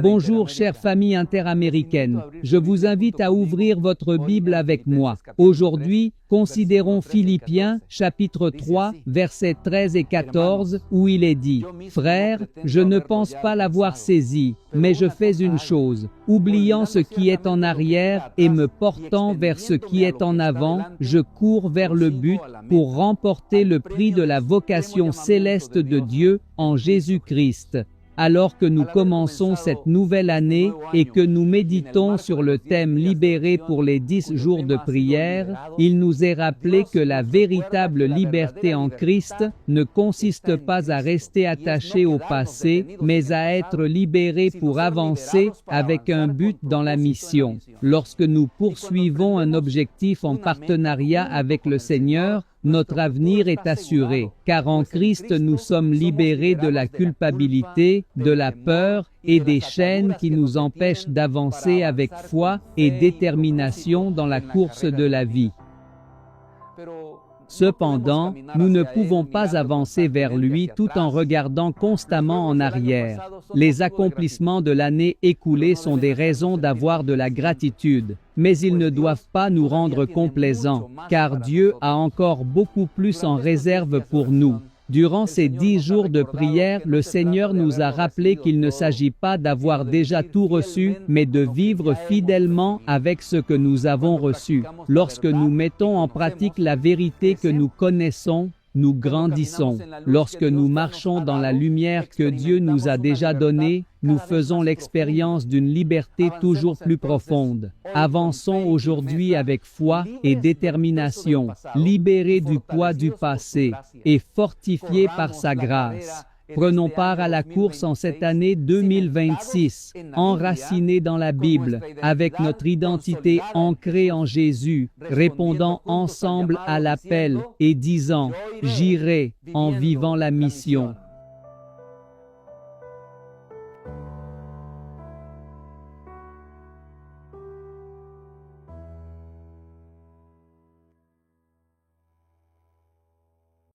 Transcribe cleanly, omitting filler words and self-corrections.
Bonjour chère famille interaméricaine, je vous invite à ouvrir votre Bible avec moi. Aujourd'hui, considérons Philippiens chapitre 3, versets 13 et 14, où il est dit « Frères, je ne pense pas l'avoir saisi, mais je fais une chose, oubliant ce qui est en arrière et me portant vers ce qui est en avant, je cours vers le but pour remporter le prix de la vocation céleste de Dieu en Jésus-Christ. » Alors que nous commençons cette nouvelle année et que nous méditons sur le thème libéré pour les 10 jours de prière, il nous est rappelé que la véritable liberté en Christ ne consiste pas à rester attaché au passé, mais à être libéré pour avancer avec un but dans la mission. Lorsque nous poursuivons un objectif en partenariat avec le Seigneur, notre avenir est assuré, car en Christ nous sommes libérés de la culpabilité, de la peur et des chaînes qui nous empêchent d'avancer avec foi et détermination dans la course de la vie. Cependant, nous ne pouvons pas avancer vers lui tout en regardant constamment en arrière. Les accomplissements de l'année écoulée sont des raisons d'avoir de la gratitude, mais ils ne doivent pas nous rendre complaisants, car Dieu a encore beaucoup plus en réserve pour nous. Durant ces 10 jours de prière, le Seigneur nous a rappelé qu'il ne s'agit pas d'avoir déjà tout reçu, mais de vivre fidèlement avec ce que nous avons reçu. Lorsque nous mettons en pratique la vérité que nous connaissons, nous grandissons. Lorsque nous marchons dans la lumière que Dieu nous a déjà donnée, nous faisons l'expérience d'une liberté toujours plus profonde. Avançons aujourd'hui avec foi et détermination, libérés du poids du passé et fortifiés par sa grâce. Prenons part à la course en cette année 2026, enracinés dans la Bible, avec notre identité ancrée en Jésus, répondant ensemble à l'appel et disant « J'irai » en vivant la mission.